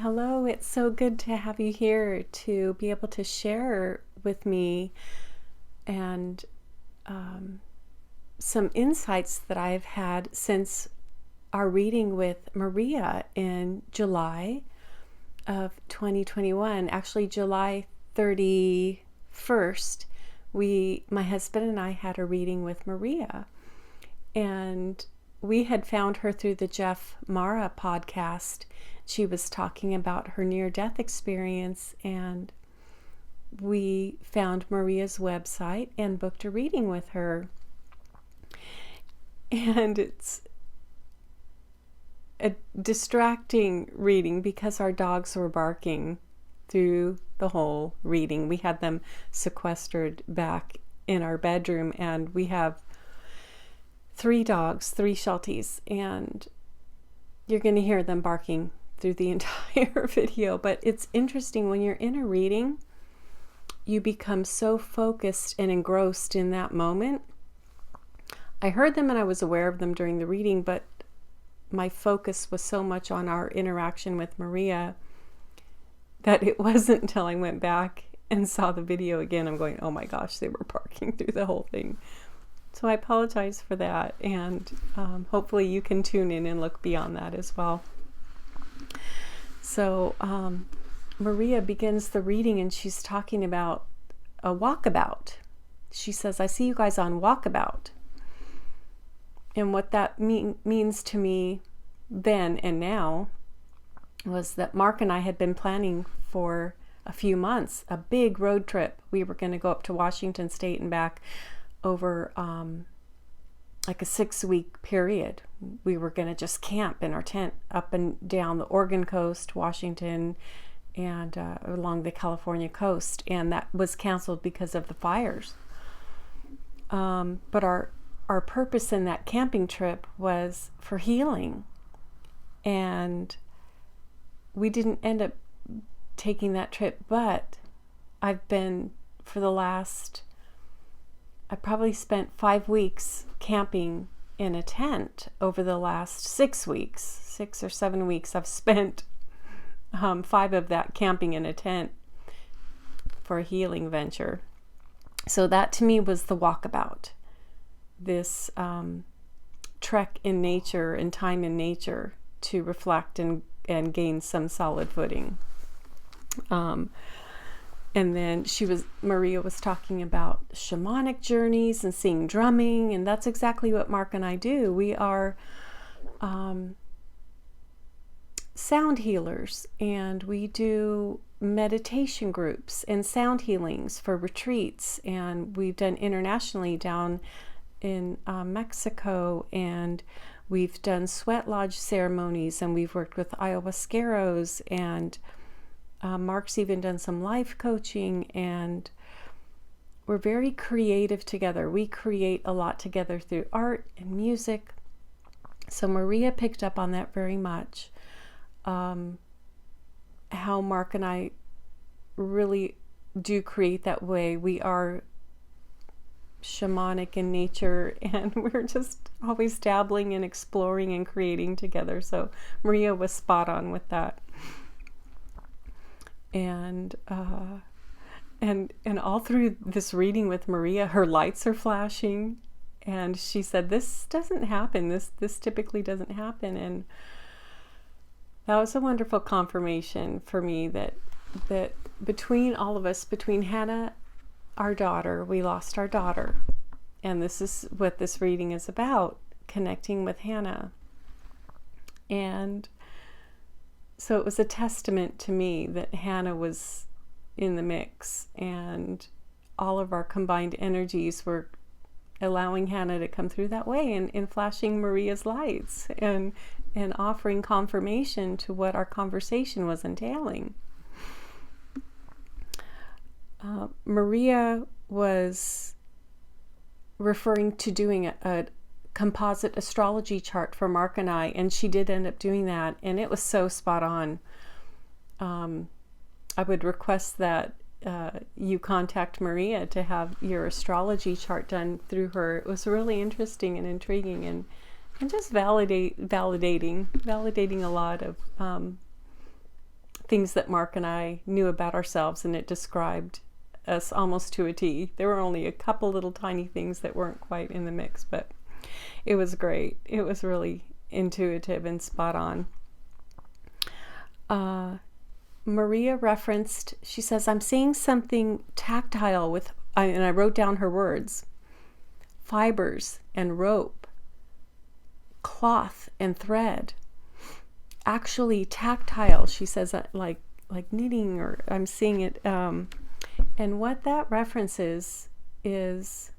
Hello, it's so good to have you here to be able to share with me and some insights that I've had since our reading with Maria in July of 2021. Actually, July 31st, my husband and I had a reading with Maria, and we had found her through the Jeff Mara podcast. She was talking about her near-death experience, and we found Maria's website and booked a reading with her. And it's a distracting reading because our dogs were barking through the whole reading. We had them sequestered back in our bedroom, and we have 3 dogs, 3 Shelties, and you're going to hear them barking through the entire video. But it's interesting, when you're in a reading, you become so focused and engrossed in that moment. I heard them and I was aware of them during the reading, but my focus was so much on our interaction with Maria that it wasn't until I went back and saw the video again, I'm going, oh my gosh, they were barking through the whole thing. So I apologize for that, and hopefully you can tune in and look beyond that as well. So Maria begins the reading and she's talking about a walkabout. She says, I see you guys on walkabout. And what that means to me then and now was that Mark and I had been planning for a few months a big road trip. We were going to go up to Washington State and back over like a 6-week period. We were going to just camp in our tent up and down the Oregon coast, Washington, and along the California coast, and that was canceled because of the fires. But our purpose in that camping trip was for healing, and we didn't end up taking that trip, but I've been, for the last, I probably spent 5 weeks camping in a tent over the last 6 weeks. 6 or 7 weeks I've spent 5 of that camping in a tent for a healing venture. So that to me was the walkabout, this trek in nature and time in nature to reflect and gain some solid footing. And then Maria was talking about shamanic journeys and seeing drumming, and that's exactly what Mark and I do. We are sound healers, and we do meditation groups and sound healings for retreats, and we've done internationally down in Mexico, and we've done sweat lodge ceremonies, and we've worked with ayahuasqueros, and Mark's even done some life coaching, and we're very creative together. We create a lot together through art and music. So Maria picked up on that very much, how Mark and I really do create that way. We are shamanic in nature, and we're just always dabbling and exploring and creating together. So Maria was spot on with that. And all through this reading with Maria, her lights are flashing, and she said, this doesn't happen. This typically doesn't happen. And that was a wonderful confirmation for me that between all of us, between Hannah, our daughter, we lost our daughter, and this is what this reading is about, connecting with Hannah. And so it was a testament to me that Hannah was in the mix, and all of our combined energies were allowing Hannah to come through that way, and in flashing Maria's lights and offering confirmation to what our conversation was entailing. Maria was referring to doing a composite astrology chart for Mark and I, and she did end up doing that, and it was so spot on. I would request that you contact Maria to have your astrology chart done through her. It was really interesting and intriguing, and just validating a lot of things that Mark and I knew about ourselves, and it described us almost to a T. There were only a couple little tiny things that weren't quite in the mix, but it was great. It was really intuitive and spot on. Maria referenced, she says, I'm seeing something tactile with, and I wrote down her words, fibers and rope, cloth and thread. Actually tactile, she says, like knitting, or I'm seeing it. And what that references is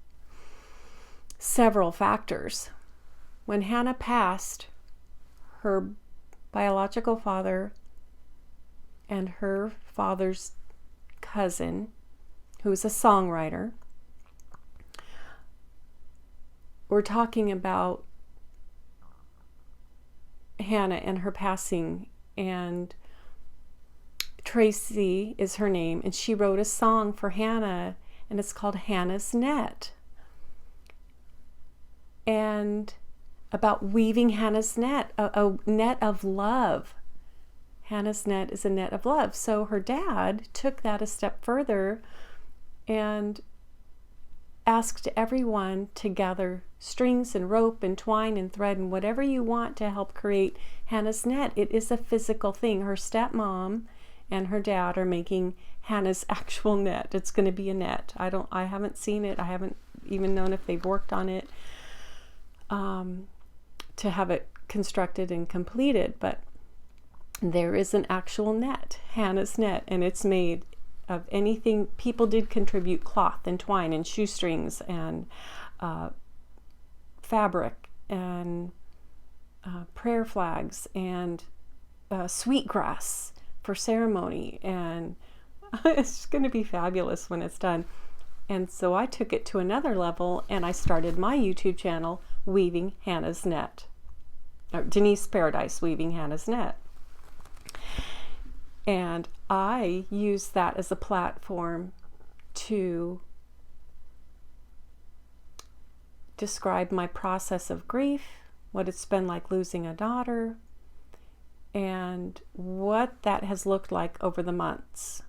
several factors. When Hannah passed, her biological father and her father's cousin, who is a songwriter, were talking about Hannah and her passing, and Tracy is her name, and she wrote a song for Hannah, and it's called Hannah's Net, and about weaving Hannah's net, a net of love. Hannah's net is a net of love. So her dad took that a step further and asked everyone to gather strings and rope and twine and thread and whatever you want to help create Hannah's net. It is a physical thing. Her stepmom and her dad are making Hannah's actual net. It's going to be a net. I haven't seen it. I haven't even known if they've worked on it to have it constructed and completed, but there is an actual net, Hannah's net, and it's made of anything. People did contribute cloth and twine and shoestrings and fabric and prayer flags and sweetgrass for ceremony, and it's going to be fabulous when it's done. And so I took it to another level, and I started my YouTube channel, Weaving Hannah's Net, or Denise Paradise Weaving Hannah's Net. And I use that as a platform to describe my process of grief, what it's been like losing a daughter, and what that has looked like over the months.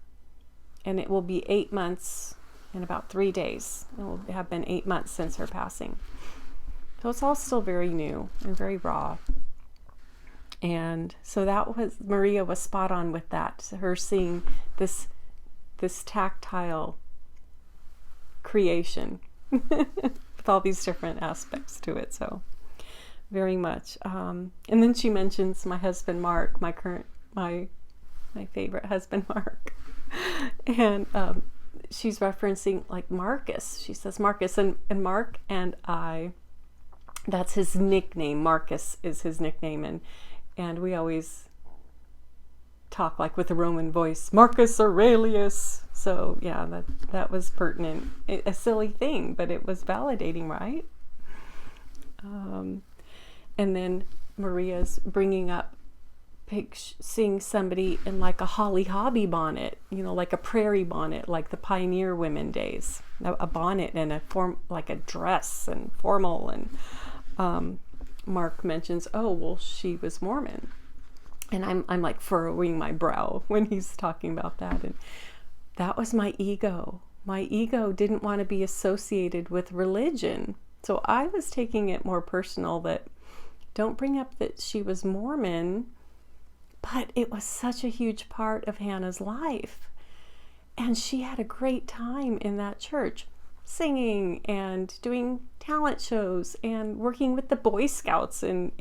And it will be 8 months in about 3 days. It will have been 8 months since her passing. So it's all still very new and very raw. And so that was, Maria was spot on with that. Her seeing this tactile creation with all these different aspects to it. So very much. And then she mentions my husband, Mark, my favorite husband, Mark. And she's referencing like Marcus. She says Marcus, and Mark and I, that's his nickname. Marcus is his nickname. And we always talk like with a Roman voice, Marcus Aurelius. So yeah, that was pertinent. A silly thing, but it was validating, right? And then Maria's bringing up seeing somebody in like a holly hobby bonnet, like a prairie bonnet, like the pioneer women days, a bonnet and a like a dress and formal. And Mark mentions, oh, well, she was Mormon. And I'm like furrowing my brow when he's talking about that. And that was my ego. My ego didn't want to be associated with religion. So I was taking it more personal, that don't bring up that she was Mormon, but it was such a huge part of Hannah's life. And she had a great time in that church, singing and doing talent shows and working with the Boy Scouts and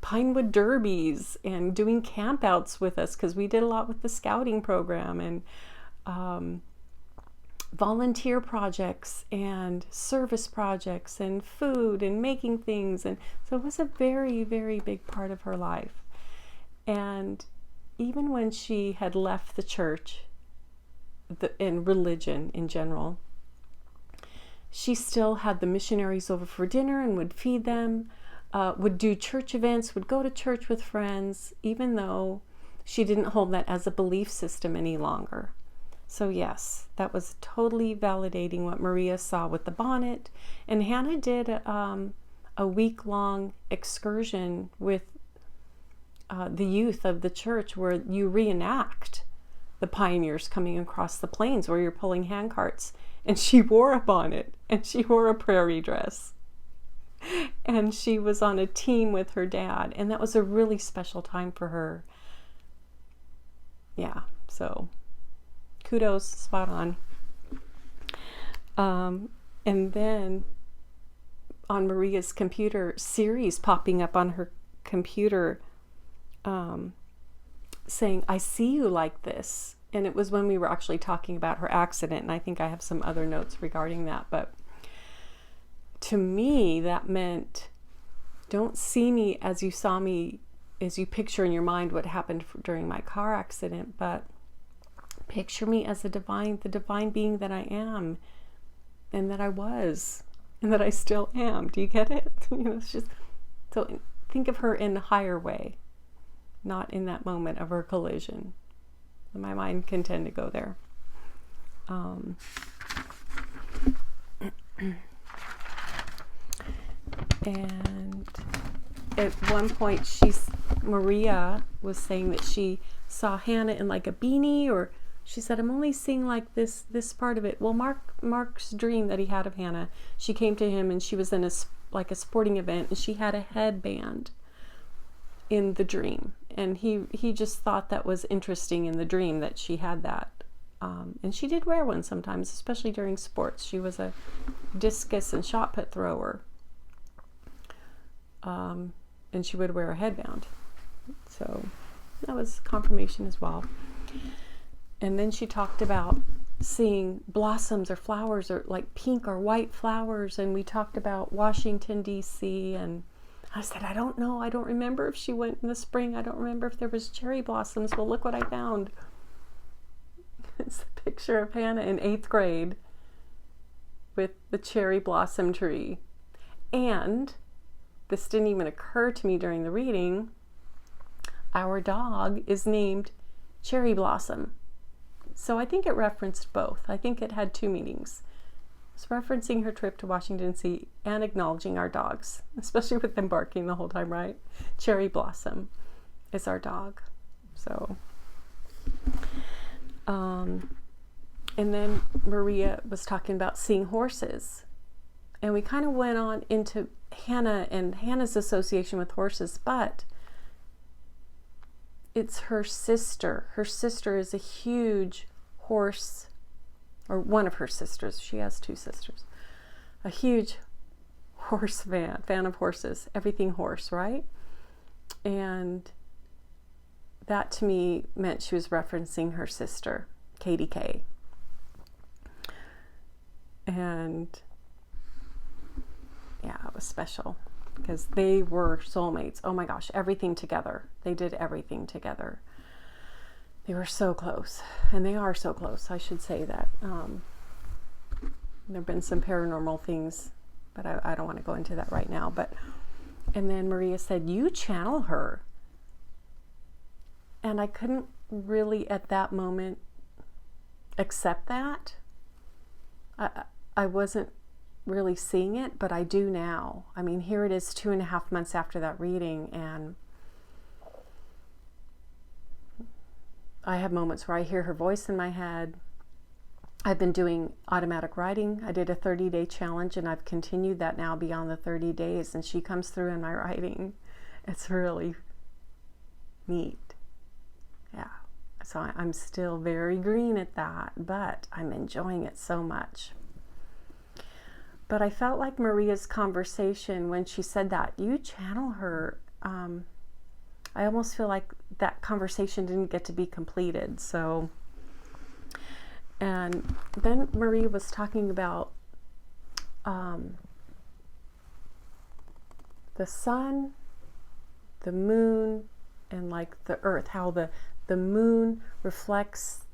Pinewood Derbies and doing campouts with us, because we did a lot with the scouting program, and volunteer projects and service projects and food and making things. And so it was a very, very big part of her life. And even when she had left the church and religion in general, she still had the missionaries over for dinner and would feed them, would do church events, would go to church with friends, even though she didn't hold that as a belief system any longer. So yes, that was totally validating what Maria saw with the bonnet. And Hannah did a week-long excursion with the youth of the church, where you reenact the pioneers coming across the plains, where you're pulling hand carts. And she wore a bonnet, and she wore a prairie dress. And she was on a team with her dad, and that was a really special time for her. Yeah, so kudos, spot on. And then on Maria's computer, Siri's popping up on her computer, saying, I see you like this. And it was when we were actually talking about her accident, and I think I have some other notes regarding that. But to me, that meant, don't see me as you saw me, as you picture in your mind what happened during my car accident, but picture me as the divine being that I am, and that I was, and that I still am. Do you get it? It's just, so think of her in a higher way, not in that moment of her collision. My mind can tend to go there. And at one point, Maria was saying that she saw Hannah in like a beanie, or she said, I'm only seeing like this part of it. Well, Mark's dream that he had of Hannah, she came to him and she was in a sporting event, and she had a headband in the dream, and he just thought that was interesting in the dream that she had that, and she did wear one sometimes, especially during sports. She was a discus and shot put thrower, and she would wear a headband, so that was confirmation as well. And then she talked about seeing blossoms or flowers, or like pink or white flowers, and we talked about Washington DC, and I said, I don't know. I don't remember if she went in the spring. I don't remember if there was cherry blossoms. Well, look what I found. It's a picture of Hannah in 8th grade with the cherry blossom tree. And this didn't even occur to me during the reading. Our dog is named Cherry Blossom. So I think it referenced both. I think it had two meanings. It's referencing her trip to Washington, D.C. and acknowledging our dogs, especially with them barking the whole time, right? Cherry Blossom is our dog. So, and then Maria was talking about seeing horses. And we kind of went on into Hannah and Hannah's association with horses, but it's her sister. Her sister is a huge horse, or one of her sisters. She has two sisters. A huge horse fan of horses, everything horse, right? And that to me meant she was referencing her sister, Katie K. And yeah, it was special because they were soulmates. Oh my gosh, everything together. They did everything together. They were so close, and they are so close. I should say that. There have been some paranormal things, but I don't want to go into that right now. And then Maria said, you channel her. And I couldn't really at that moment accept that. I wasn't really seeing it, but I do now. I mean, here it is 2.5 months after that reading, and I have moments where I hear her voice in my head. I've been doing automatic writing. I did a 30-day challenge, and I've continued that now beyond the 30 days, and she comes through in my writing. It's really neat. Yeah. So I'm still very green at that, but I'm enjoying it so much. But I felt like Maria's conversation when she said that, you channel her, I almost feel like that conversation didn't get to be completed. So, and then Maria was talking about the sun, the moon, and like the earth, how the moon reflects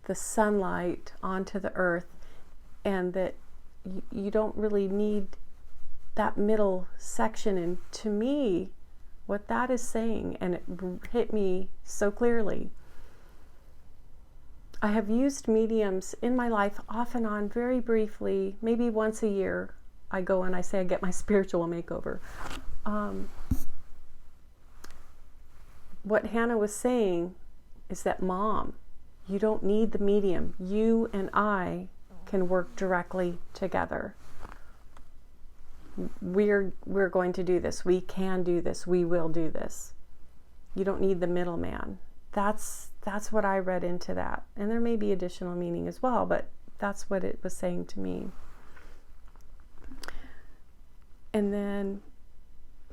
the sunlight onto the earth, and that you don't really need that middle section. And to me, what that is saying, and it hit me so clearly, I have used mediums in my life off and on, very briefly, maybe once a year. I go and I say I get my spiritual makeover. what Hannah was saying is that, Mom, you don't need the medium. You and I can work directly together. We're going to do this. We can do this. We will do this. You don't need the middleman. That's what I read into that. And there may be additional meaning as well, but that's what it was saying to me. And then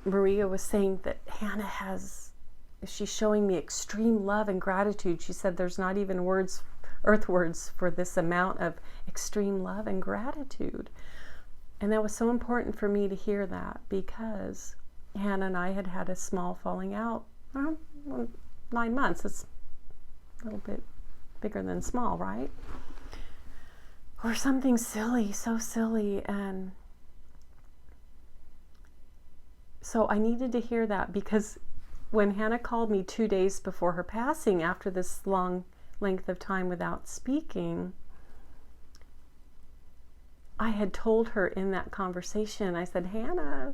Maria was saying that Hannah she's showing me extreme love and gratitude. She said there's not even earth words for this amount of extreme love and gratitude. And that was so important for me to hear that, because Hannah and I had had a small falling out. 9 months. It's a little bit bigger than small, right? Or something silly, so silly. And so I needed to hear that, because when Hannah called me 2 days before her passing, after this long length of time without speaking, I had told her in that conversation, I said, Hannah,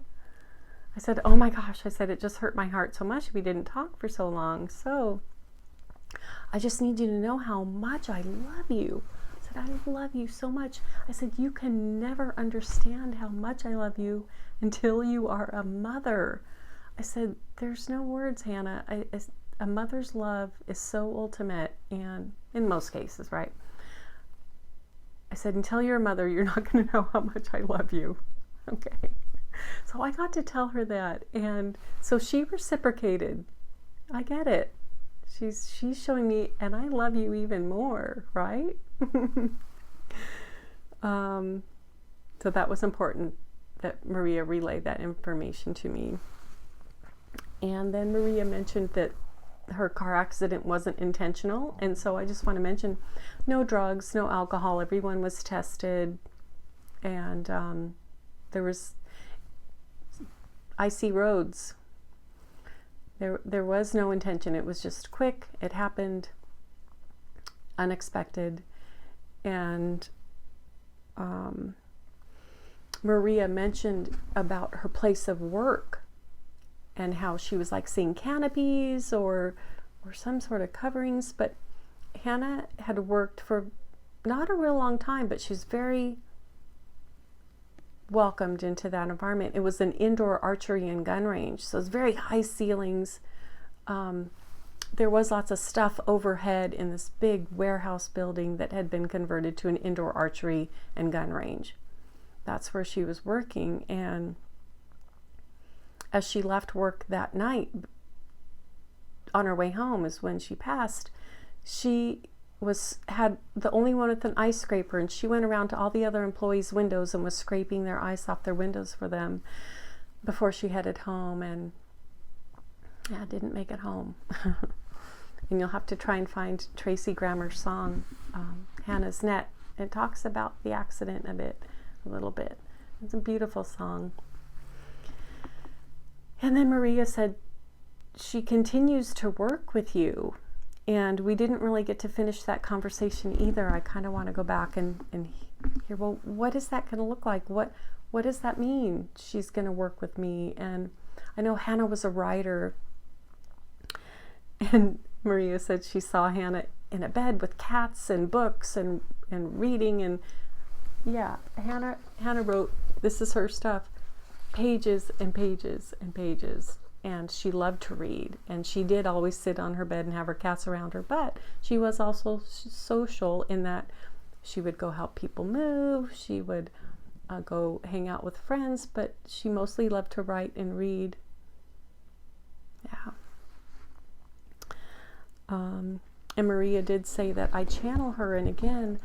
I said, oh my gosh, I said, it just hurt my heart so much. We didn't talk for so long. So I just need you to know how much I love you. I said, I love you so much. I said, you can never understand how much I love you until you are a mother. I said, there's no words, Hannah. A mother's love is so ultimate, and in most cases, right? I said, until you're a mother, you're not going to know how much I love you. Okay. So I got to tell her that, and so she reciprocated. I get it. She's showing me, and I love you even more, right? So that was important that Maria relayed that information to me. And then Maria mentioned that her car accident wasn't intentional, and so I just want to mention, no drugs, no alcohol. Everyone was tested, and there was icy roads. There was no intention. It was just quick. It happened, unexpected, and Maria mentioned about her place of work and how she was like seeing canopies or some sort of coverings. But Hannah had worked for not a real long time, but she's very welcomed into that environment. It was an indoor archery and gun range, so it's very high ceilings. There was lots of stuff overhead in this big warehouse building that had been converted to an indoor archery and gun range. That's where she was working, and as she left work that night, on her way home is when she passed. She had the only one with an ice scraper, and she went around to all the other employees' windows and was scraping their ice off their windows for them before she headed home, and didn't make it home. And you'll have to try and find Tracy Grammer's song, Hannah's Net. It talks about the accident a little bit. It's a beautiful song. And then Maria said, she continues to work with you. And we didn't really get to finish that conversation either. I kind of want to go back and hear, well, what is that going to look like? What does that mean? She's going to work with me. And I know Hannah was a writer. And Maria said she saw Hannah in a bed with cats and books and reading. And yeah, Hannah wrote, this is her stuff, pages and pages and pages. And she loved to read, and she did always sit on her bed and have her cats around her, but she was also social in that she would go help people move, she would go hang out with friends, but she mostly loved to write and read. Yeah. And Maria did say that I channel her, and again,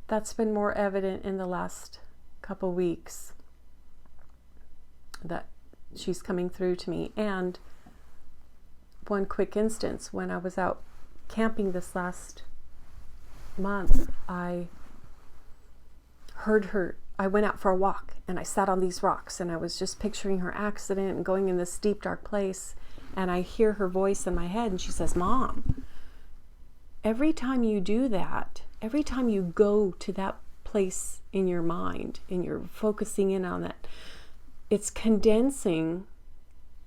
that's been more evident in the last couple weeks, that she's coming through to me. And one quick instance, when I was out camping this last month, I heard her. I went out for a walk and I sat on these rocks, and I was just picturing her accident and going in this deep, dark place, and I hear her voice in my head, and she says, Mom, every time you do that, every time you go to that place in your mind and you're focusing in on that, it's condensing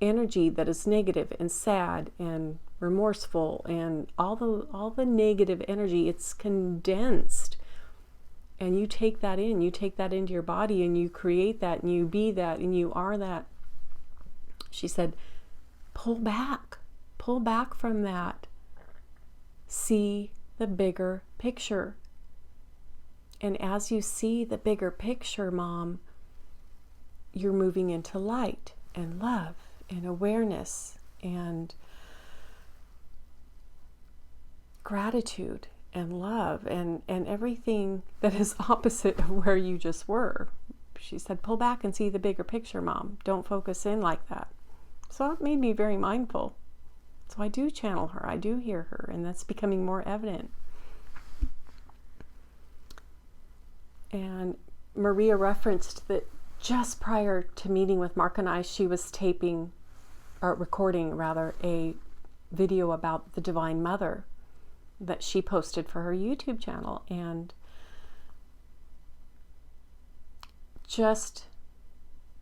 energy that is negative and sad and remorseful and all the negative energy, it's condensed. And you take that into your body, and you create that, and you be that, and you are that. She said, pull back from that. See the bigger picture. And as you see the bigger picture, Mom, you're moving into light and love and awareness and gratitude and love and everything that is opposite of where you just were. She said, pull back and see the bigger picture, Mom. Don't focus in like that. So it made me very mindful. So I do channel her. I do hear her, and that's becoming more evident. And Maria referenced that just prior to meeting with Mark and I, she was recording a video about the Divine Mother that she posted for her YouTube channel. And just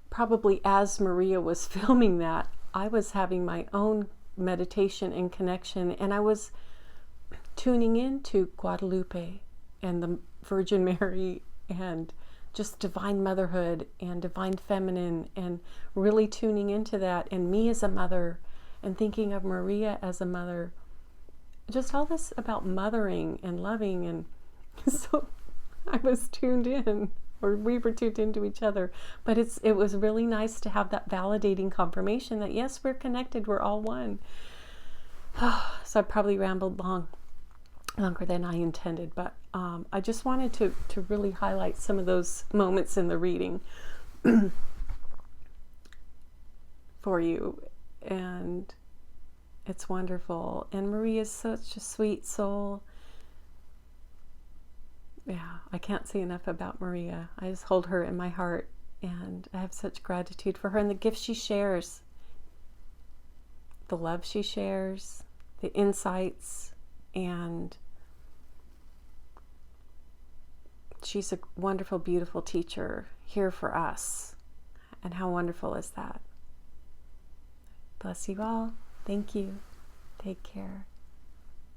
probably as Maria was filming that, I was having my own meditation and connection, and I was tuning into Guadalupe and the Virgin Mary and just divine motherhood and divine feminine, and really tuning into that, and me as a mother, and thinking of Maria as a mother, just all this about mothering and loving. And so I was tuned in, or we were tuned into each other. But it was really nice to have that validating confirmation that yes, we're connected, we're all one. So I probably rambled longer than I intended, but I just wanted to really highlight some of those moments in the reading for you. And it's wonderful. And Maria's such a sweet soul. Yeah, I can't say enough about Maria. I just hold her in my heart, and I have such gratitude for her and the gifts she shares, the love she shares, the insights, and she's a wonderful, beautiful teacher here for us. And how wonderful is that? Bless you all. Thank you. Take care.